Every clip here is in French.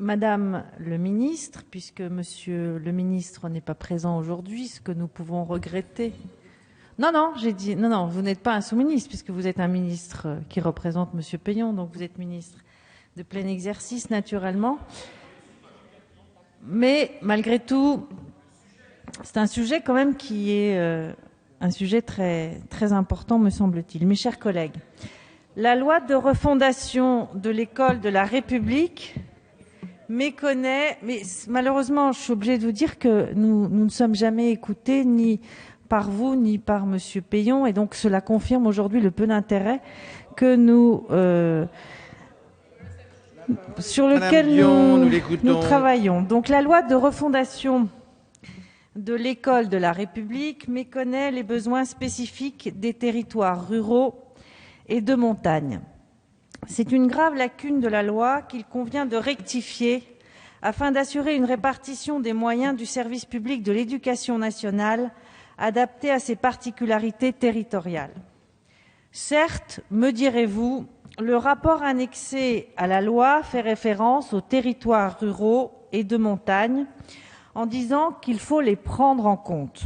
Madame le ministre, puisque Monsieur le ministre n'est pas présent aujourd'hui, ce que nous pouvons regretter. Non, j'ai dit, non, vous n'êtes pas un sous-ministre, puisque vous êtes un ministre qui représente Monsieur Payon, donc vous êtes ministre de plein exercice, naturellement. Mais malgré tout, c'est un sujet quand même qui est un sujet très, très important, me semble-t-il. Mes chers collègues, la loi de refondation de l'école de la République méconnaît, mais malheureusement, je suis obligée de vous dire que nous ne sommes jamais écoutés, ni par vous, ni par Monsieur Payon, et donc cela confirme aujourd'hui le peu d'intérêt que sur lequel nous travaillons. Donc la loi de refondation de l'école de la République méconnaît les besoins spécifiques des territoires ruraux et de montagne. C'est une grave lacune de la loi qu'il convient de rectifier afin d'assurer une répartition des moyens du service public de l'éducation nationale adaptée à ses particularités territoriales. Certes, me direz-vous, le rapport annexé à la loi fait référence aux territoires ruraux et de montagne en disant qu'il faut les prendre en compte.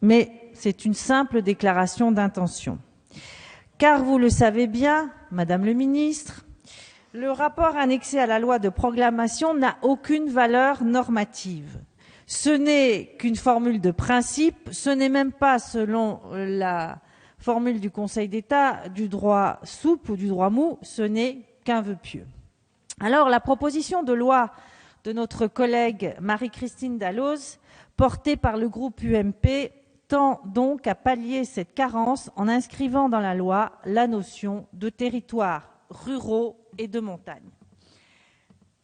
Mais c'est une simple déclaration d'intention. Car vous le savez bien, Madame le ministre, le rapport annexé à la loi de proclamation n'a aucune valeur normative. Ce n'est qu'une formule de principe, ce n'est même pas, selon la formule du Conseil d'État, du droit souple ou du droit mou, ce n'est qu'un vœu pieux. Alors, la proposition de loi de notre collègue Marie-Christine Dalloz, portée par le groupe UMP, tend donc à pallier cette carence en inscrivant dans la loi la notion de territoires ruraux et de montagne.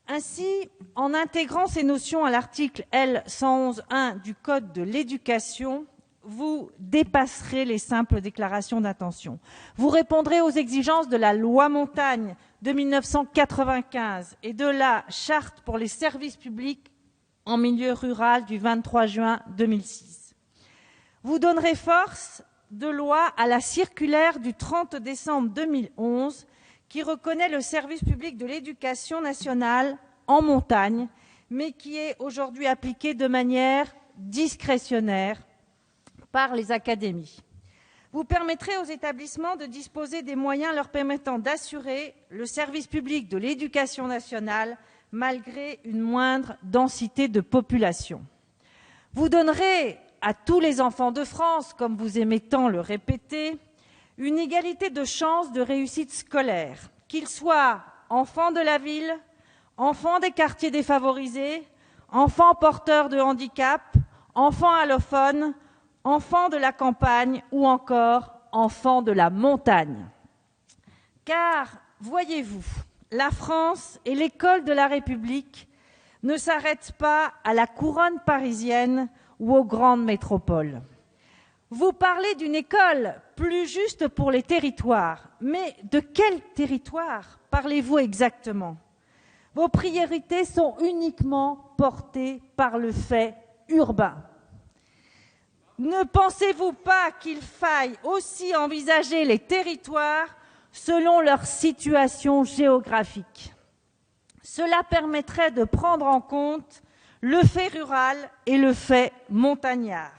Ainsi, en intégrant ces notions à l'article L. 111.1 du Code de l'éducation, vous dépasserez les simples déclarations d'intention. Vous répondrez aux exigences de la loi Montagne de 1995 et de la Charte pour les services publics en milieu rural du 23 juin 2006. Vous donnerez force de loi à la circulaire du 30 décembre 2011 qui reconnaît le service public de l'éducation nationale en montagne, mais qui est aujourd'hui appliquée de manière discrétionnaire par les académies. Vous permettrez aux établissements de disposer des moyens leur permettant d'assurer le service public de l'éducation nationale malgré une moindre densité de population. Vous donnerez à tous les enfants de France, comme vous aimez tant le répéter, une égalité de chances de réussite scolaire, qu'ils soient enfants de la ville, enfants des quartiers défavorisés, enfants porteurs de handicap, enfants allophones, enfants de la campagne ou encore enfants de la montagne. Car, voyez-vous, la France et l'école de la République ne s'arrêtent pas à la couronne parisienne ou aux grandes métropoles. Vous parlez d'une école plus juste pour les territoires, mais de quel territoire parlez-vous exactement? Vos priorités sont uniquement portées par le fait urbain. Ne pensez-vous pas qu'il faille aussi envisager les territoires selon leur situation géographique? Cela permettrait de prendre en compte le fait rural et le fait montagnard.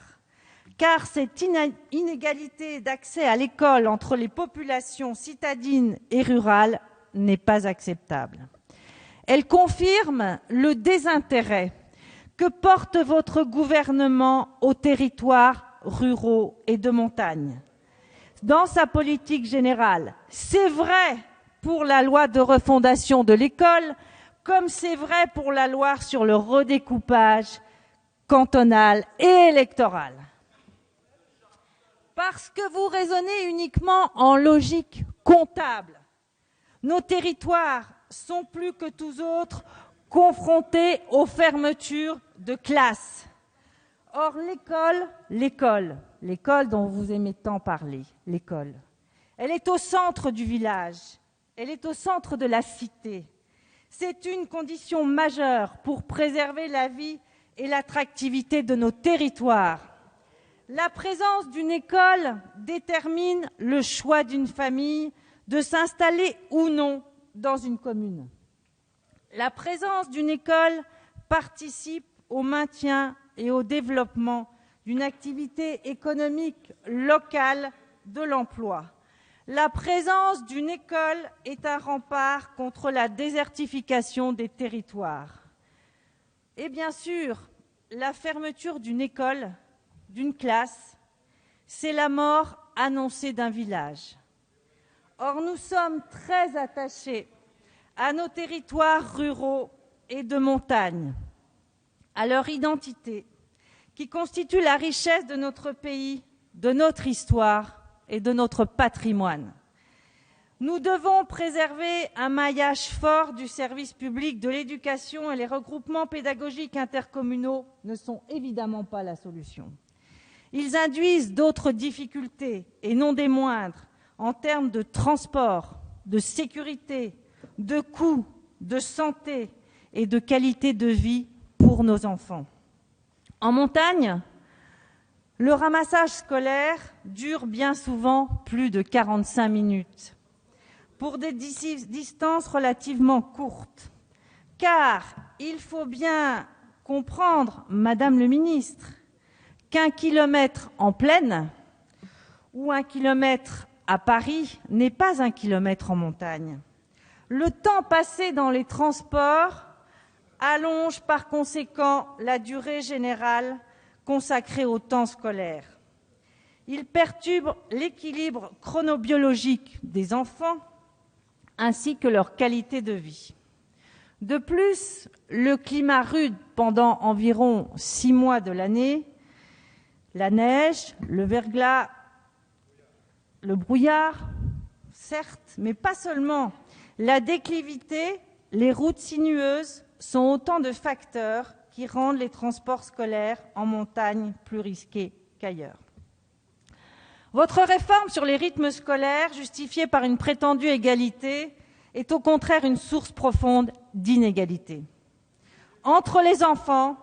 Car cette inégalité d'accès à l'école entre les populations citadines et rurales n'est pas acceptable. Elle confirme le désintérêt que porte votre gouvernement aux territoires ruraux et de montagne. Dans sa politique générale, c'est vrai pour la loi de refondation de l'école, comme c'est vrai pour la loi sur le redécoupage cantonal et électoral. Parce que vous raisonnez uniquement en logique comptable. Nos territoires sont plus que tous autres confrontés aux fermetures de classes. Or, l'école dont vous aimez tant parler, l'école, elle est au centre du village, elle est au centre de la cité. C'est une condition majeure pour préserver la vie et l'attractivité de nos territoires. La présence d'une école détermine le choix d'une famille de s'installer ou non dans une commune. La présence d'une école participe au maintien et au développement d'une activité économique locale de l'emploi. La présence d'une école est un rempart contre la désertification des territoires. Et bien sûr, la fermeture d'une école, d'une classe, c'est la mort annoncée d'un village. Or, nous sommes très attachés à nos territoires ruraux et de montagne, à leur identité, qui constitue la richesse de notre pays, de notre histoire et de notre patrimoine. Nous devons préserver un maillage fort du service public de l'éducation et les regroupements pédagogiques intercommunaux ne sont évidemment pas la solution. Ils induisent d'autres difficultés, et non des moindres, en termes de transport, de sécurité, de coûts, de santé et de qualité de vie pour nos enfants. En montagne, le ramassage scolaire dure bien souvent plus de 45 minutes pour des distances relativement courtes. Car il faut bien comprendre, Madame le ministre, qu'1 kilomètre en plaine ou 1 kilomètre à Paris n'est pas 1 kilomètre en montagne. Le temps passé dans les transports allonge par conséquent la durée générale consacrée au temps scolaire. Il perturbe l'équilibre chronobiologique des enfants ainsi que leur qualité de vie. De plus, le climat rude pendant environ 6 mois de l'année, la neige, le verglas, le brouillard, certes, mais pas seulement, la déclivité, les routes sinueuses sont autant de facteurs qui rendent les transports scolaires en montagne plus risqués qu'ailleurs. Votre réforme sur les rythmes scolaires, justifiée par une prétendue égalité, est au contraire une source profonde d'inégalité. Entre les enfants,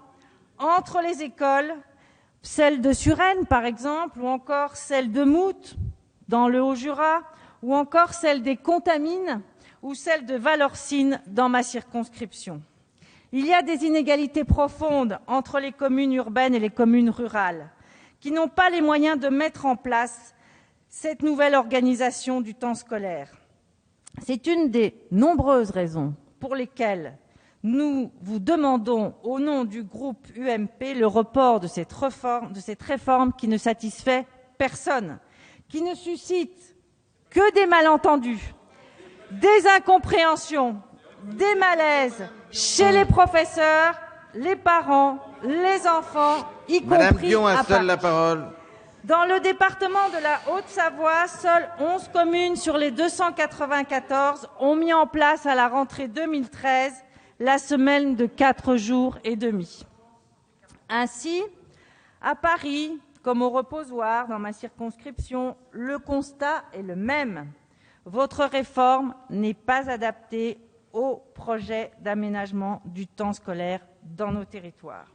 entre les écoles, celle de Suresnes par exemple, ou encore celle de Mout dans le Haut-Jura, ou encore celle des Contamines, ou celle de Valorcine dans ma circonscription. Il y a des inégalités profondes entre les communes urbaines et les communes rurales, qui n'ont pas les moyens de mettre en place cette nouvelle organisation du temps scolaire. C'est une des nombreuses raisons pour lesquelles nous vous demandons, au nom du groupe UMP, le report de cette réforme qui ne satisfait personne, qui ne suscite que des malentendus, des incompréhensions, des malaises chez les professeurs, les parents, les enfants, y compris à Paris. La parole. Dans le département de la Haute-Savoie, seules 11 communes sur les 294 ont mis en place à la rentrée 2013 la semaine de 4 jours et demi. Ainsi, à Paris, comme au Reposoir, dans ma circonscription, le constat est le même. Votre réforme n'est pas adaptée au projet d'aménagement du temps scolaire dans nos territoires.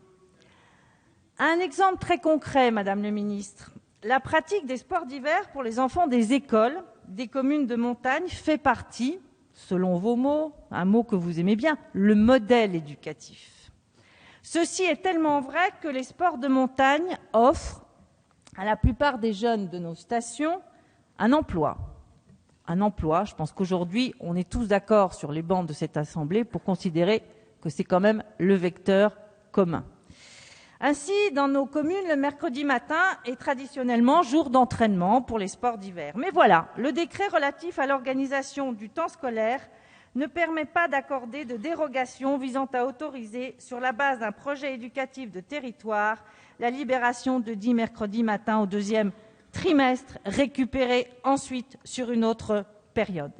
Un exemple très concret, Madame le ministre. La pratique des sports d'hiver pour les enfants des écoles, des communes de montagne, fait partie, selon vos mots, un mot que vous aimez bien, le modèle éducatif. Ceci est tellement vrai que les sports de montagne offrent à la plupart des jeunes de nos stations un emploi. Un emploi, je pense qu'aujourd'hui, on est tous d'accord sur les bancs de cette Assemblée pour considérer que c'est quand même le vecteur commun. Ainsi, dans nos communes, le mercredi matin est traditionnellement jour d'entraînement pour les sports d'hiver. Mais voilà, le décret relatif à l'organisation du temps scolaire ne permet pas d'accorder de dérogation visant à autoriser, sur la base d'un projet éducatif de territoire, la libération de 10 mercredis matins au 2e trimestre, récupérés ensuite sur une autre période.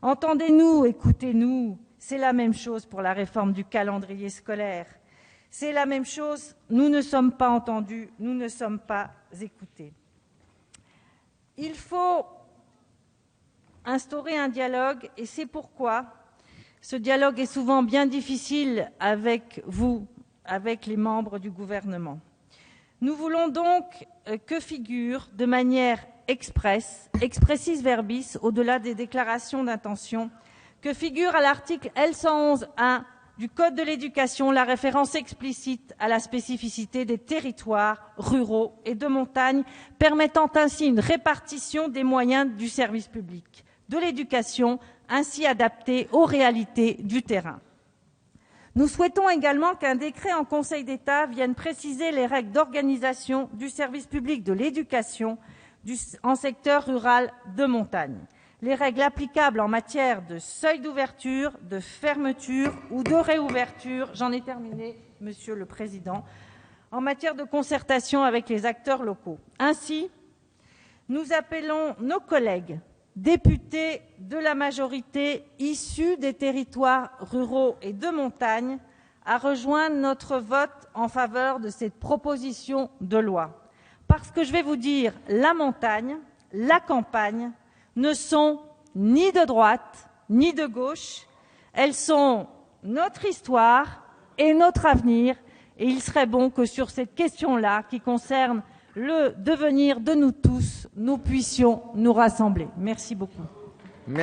Entendez-nous, écoutez-nous, c'est la même chose pour la réforme du calendrier scolaire. C'est la même chose, nous ne sommes pas entendus, nous ne sommes pas écoutés. Il faut instaurer un dialogue et c'est pourquoi ce dialogue est souvent bien difficile avec vous, avec les membres du gouvernement. Nous voulons donc que figure de manière expressis verbis, au-delà des déclarations d'intention, que figure à l'article L111.1 du Code de l'éducation la référence explicite à la spécificité des territoires ruraux et de montagne, permettant ainsi une répartition des moyens du service public de l'éducation, ainsi adaptée aux réalités du terrain. Nous souhaitons également qu'un décret en Conseil d'État vienne préciser les règles d'organisation du service public de l'éducation en secteur rural de montagne. Les règles applicables en matière de seuil d'ouverture, de fermeture ou de réouverture, j'en ai terminé, Monsieur le Président, en matière de concertation avec les acteurs locaux. Ainsi, nous appelons nos collègues députés de la majorité issus des territoires ruraux et de montagne à rejoindre notre vote en faveur de cette proposition de loi. Parce que je vais vous dire, la montagne, la campagne ne sont ni de droite ni de gauche, elles sont notre histoire et notre avenir, et il serait bon que sur cette question-là, qui concerne le devenir de nous tous, nous puissions nous rassembler. Merci beaucoup.